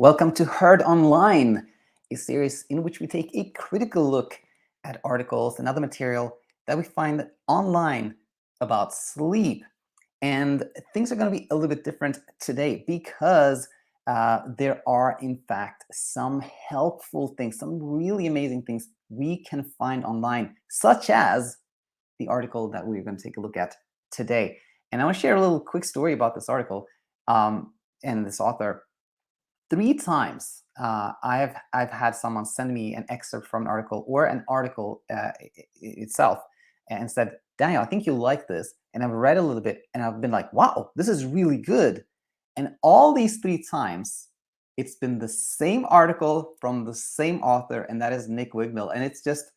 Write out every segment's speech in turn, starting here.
Welcome to Heard Online, a series in which we take a critical look at articles and other material that we find online about sleep. And things are going to be a little bit different today because there are, in fact, some helpful things, some really amazing things we can find online, such as the article that we're going to take a look at today. And I want to share a little quick story about this article and this author. Three times I've had someone send me an excerpt from an article or an article itself and said, Daniel, I think you'll like this. And I've read a little bit and I've been like, wow, this is really good. And all these three times, it's been the same article from the same author, and that is Nick Wignall. And it's just,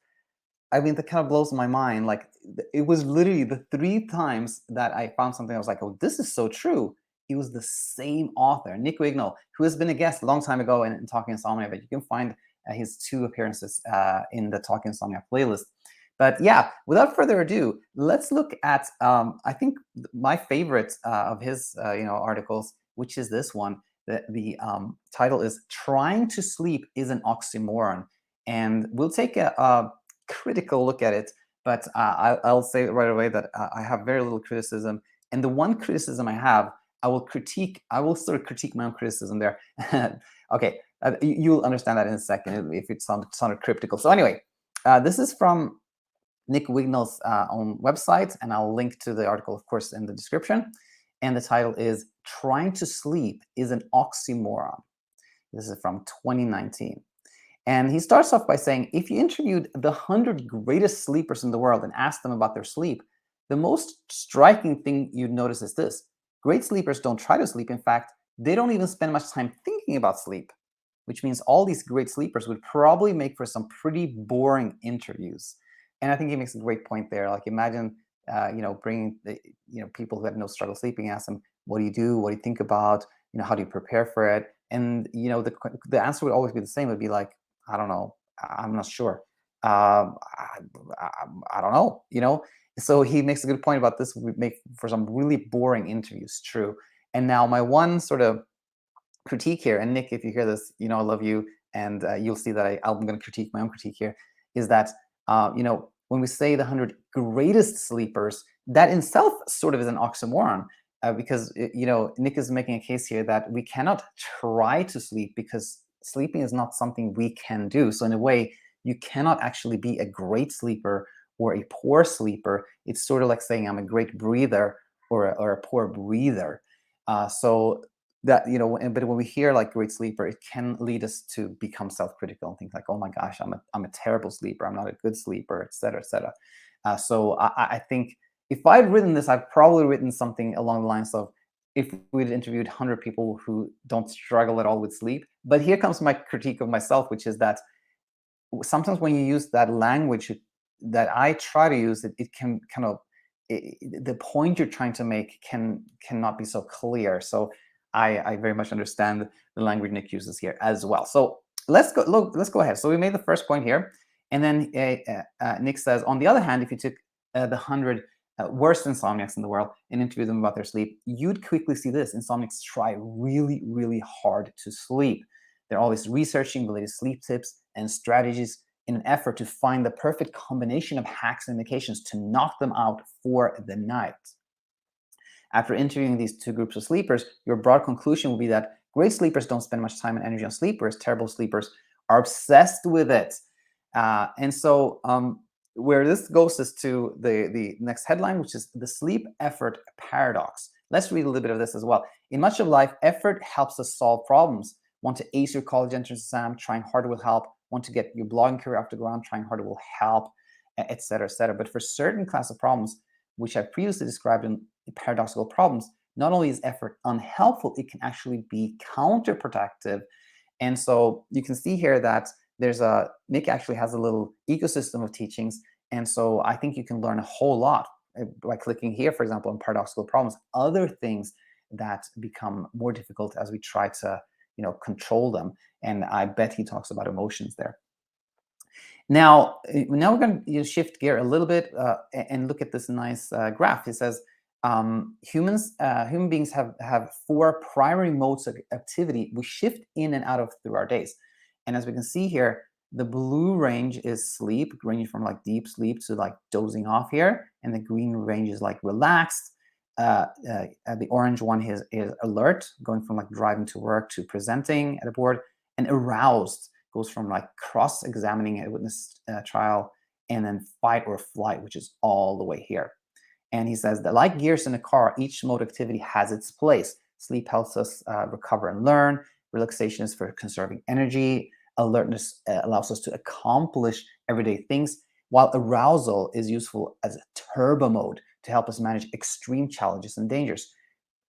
I mean, that kind of blows my mind. Like, it was literally the three times that I found something I was like, oh, this is so true. It was the same author, Nick Wignall, who has been a guest a long time ago in Talking Insomnia, but you can find his two appearances in the Talking Insomnia playlist. But yeah, without further ado, let's look at, I think, my favorite of his articles, which is this one. The title is Trying to Sleep is an Oxymoron. And we'll take a critical look at it, but I'll say right away that I have very little criticism. And the one criticism I have, I will sort of critique my own criticism there. Okay, you'll understand that in a second if it sounded cryptical. So anyway, this is from Nick Wignall's own website, and I'll link to the article, of course, in the description. And the title is Trying to Sleep is an Oxymoron. This is from 2019. And he starts off by saying, if you interviewed the 100 greatest sleepers in the world and asked them about their sleep, the most striking thing you'd notice is this. Great sleepers don't try to sleep. In fact, they don't even spend much time thinking about sleep, which means all these great sleepers would probably make for some pretty boring interviews. And I think he makes a great point there. Like, imagine, bringing people who had no struggle sleeping, ask them, what do you do? What do you think about? How do you prepare for it? And, the answer would always be the same. It would be like, I don't know. I'm not sure. I don't know. So he makes a good point about this would make for some really boring interviews. True. And now my one sort of critique here, and Nick, if you hear this, I love you, and you'll see that I'm going to critique my own critique here, is that, when we say the 100 greatest sleepers, that in itself sort of is an oxymoron. Because Nick is making a case here that we cannot try to sleep because sleeping is not something we can do. So in a way, you cannot actually be a great sleeper or a poor sleeper. It's sort of like saying I'm a great breather or a poor breather. So that, but when we hear like great sleeper, it can lead us to become self-critical and think like, oh my gosh, I'm a terrible sleeper. I'm not a good sleeper, et cetera, et cetera. So I think if I'd written this, I've probably written something along the lines of, if we'd interviewed 100 people who don't struggle at all with sleep. But here comes my critique of myself, which is that sometimes when you use that language that I try to use, it can kind of, the point you're trying to make cannot be so clear. So I very much understand the language Nick uses here as well. So let's go ahead. So we made the first point here. And then Nick says, on the other hand, if you took the 100 worst insomniacs in the world and interview them about their sleep, you'd quickly see this. Insomniacs try really, really hard to sleep. They're always researching the latest sleep tips and strategies in an effort to find the perfect combination of hacks and medications to knock them out for the night. After interviewing these two groups of sleepers, your broad conclusion will be that great sleepers don't spend much time and energy on sleep, whereas terrible sleepers are obsessed with it. And so where this goes is to the next headline, which is the sleep effort paradox. Let's read a little bit of this as well. In much of life, effort helps us solve problems. Want to ace your college entrance exam, trying harder will help. Want to get your blogging career off the ground, trying harder will help, et cetera, et cetera. But for certain class of problems, which I've previously described in paradoxical problems, not only is effort unhelpful, it can actually be counterproductive. And so you can see here that Nick actually has a little ecosystem of teachings. And so I think you can learn a whole lot by clicking here, for example, on paradoxical problems, other things that become more difficult as we try to, control them. And I bet he talks about emotions there. Now we're going to shift gear a little bit and look at this nice graph. He says, human beings have four primary modes of activity we shift in and out of through our days. And as we can see here, the blue range is sleep, ranging from like deep sleep to like dozing off here, and the green range is like relaxed. The orange one is alert, going from like driving to work to presenting at a board, and aroused goes from like cross-examining a witness trial, and then fight or flight, which is all the way here. And he says that like gears in a car, each mode activity has its place. Sleep helps us recover and learn. Relaxation is for conserving energy. Alertness allows us to accomplish everyday things, while arousal is useful as a turbo mode to help us manage extreme challenges and dangers.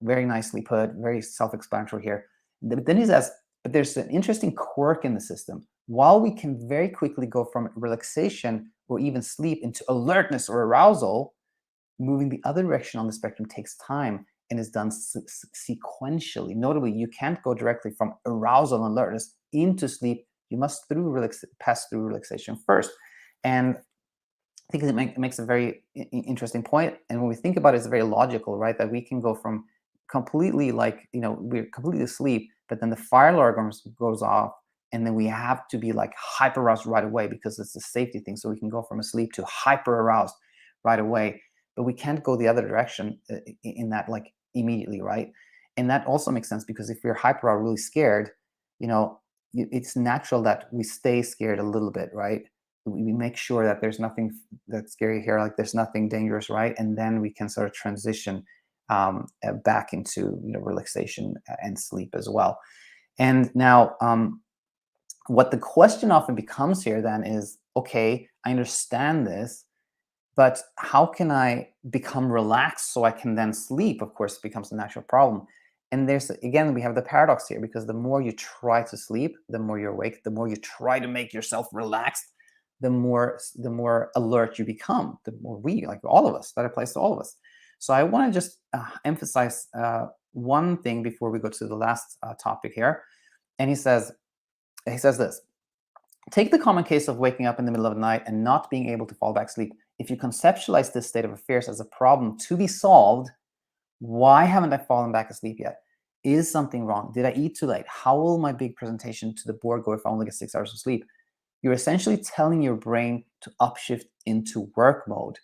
Very nicely put, very self-explanatory here. But then he says, but there's an interesting quirk in the system. While we can very quickly go from relaxation or even sleep into alertness or arousal, moving the other direction on the spectrum takes time and is done sequentially. Notably, you can't go directly from arousal and alertness into sleep. You must pass through relaxation first. And I think it makes a very interesting point. And when we think about it, it's very logical, right? That we can go from completely like, we're completely asleep, but then the fire alarm goes off, and then we have to be like hyper aroused right away because it's a safety thing. So we can go from asleep to hyper aroused right away, but we can't go the other direction in that like immediately, right? And that also makes sense because if we're hyper aroused, really scared, it's natural that we stay scared a little bit, right? We make sure that there's nothing that's scary here, like there's nothing dangerous, right? And then we can sort of transition back into relaxation and sleep as well. And now, what the question often becomes here then is, okay, I understand this, but how can I become relaxed so I can then sleep? Of course, it becomes a natural problem. And again, we have the paradox here, because the more you try to sleep, the more you're awake. The more you try to make yourself relaxed, the more alert you become. The more like all of us, that applies to all of us. So I want to just emphasize one thing before we go to the last topic here. And he says this. Take the common case of waking up in the middle of the night and not being able to fall back asleep. If you conceptualize this state of affairs as a problem to be solved, why haven't I fallen back asleep yet? Is something wrong? Did I eat too late? How will my big presentation to the board go if I only get 6 hours of sleep? You're essentially telling your brain to upshift into work mode.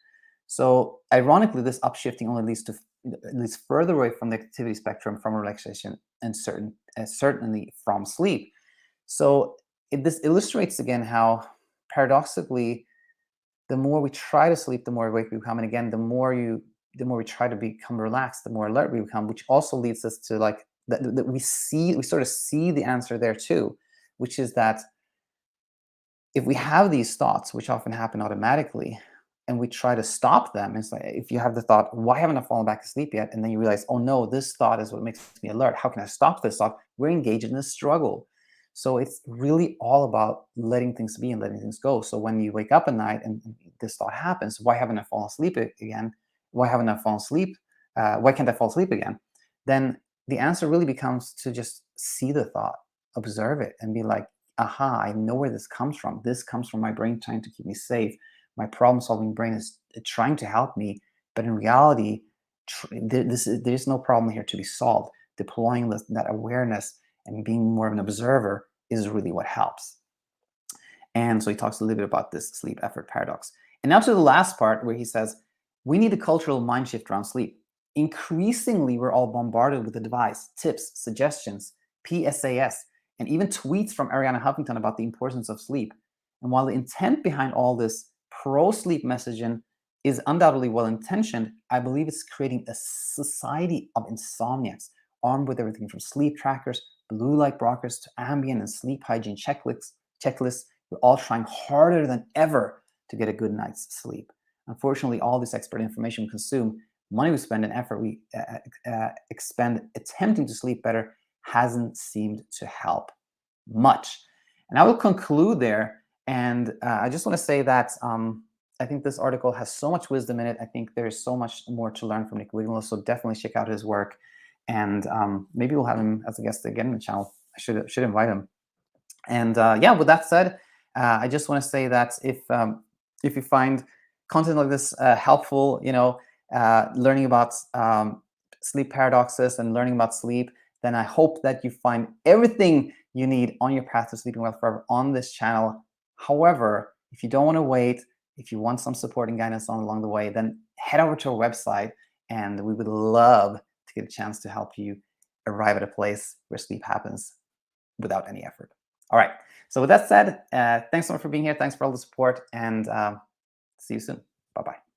So ironically, this upshifting only leads further away from the activity spectrum, from relaxation, and certainly from sleep. So this illustrates again how paradoxically, the more we try to sleep, the more awake we become. And again, the more we try to become relaxed, the more alert we become, which also leads us to like that we sort of see the answer there too, which is that if we have these thoughts, which often happen automatically, and we try to stop them, it's like if you have the thought, why haven't I fallen back asleep yet? And then you realize, oh no, this thought is what makes me alert. How can I stop this thought? We're engaged in a struggle. So it's really all about letting things be and letting things go. So when you wake up at night and this thought happens, why haven't I fallen asleep again? Why haven't I fallen asleep? Why can't I fall asleep again? Then the answer really becomes to just see the thought, observe it, and be like, aha, I know where this comes from. This comes from my brain trying to keep me safe. My problem-solving brain is trying to help me, but in reality, there's no problem here to be solved. Deploying that awareness and being more of an observer is really what helps. And so he talks a little bit about this sleep effort paradox. And now to the last part, where he says, we need a cultural mind shift around sleep. Increasingly, we're all bombarded with advice, tips, suggestions, PSAS, and even tweets from Arianna Huffington about the importance of sleep. And while the intent behind all this pro-sleep messaging is undoubtedly well-intentioned, I believe it's creating a society of insomniacs, armed with everything from sleep trackers, blue light blockers, to ambient and sleep hygiene checklists. We're all trying harder than ever to get a good night's sleep. Unfortunately, all this expert information we consume, money we spend, and effort we expend attempting to sleep better hasn't seemed to help much. And I will conclude there. And I just want to say that I think this article has so much wisdom in it. I think there's so much more to learn from Nick Wigmore, so definitely check out his work. And maybe we'll have him as a guest again in the channel. I should invite him. And yeah, with that said, I just want to say that if you find content like this helpful, learning about sleep paradoxes and learning about sleep, then I hope that you find everything you need on your path to sleeping well forever on this channel. However, if you don't want to wait, if you want some support and guidance along the way, then head over to our website, and we would love to get a chance to help you arrive at a place where sleep happens without any effort. All right. So with that said, thanks so much for being here. Thanks for all the support, and see you soon. Bye-bye.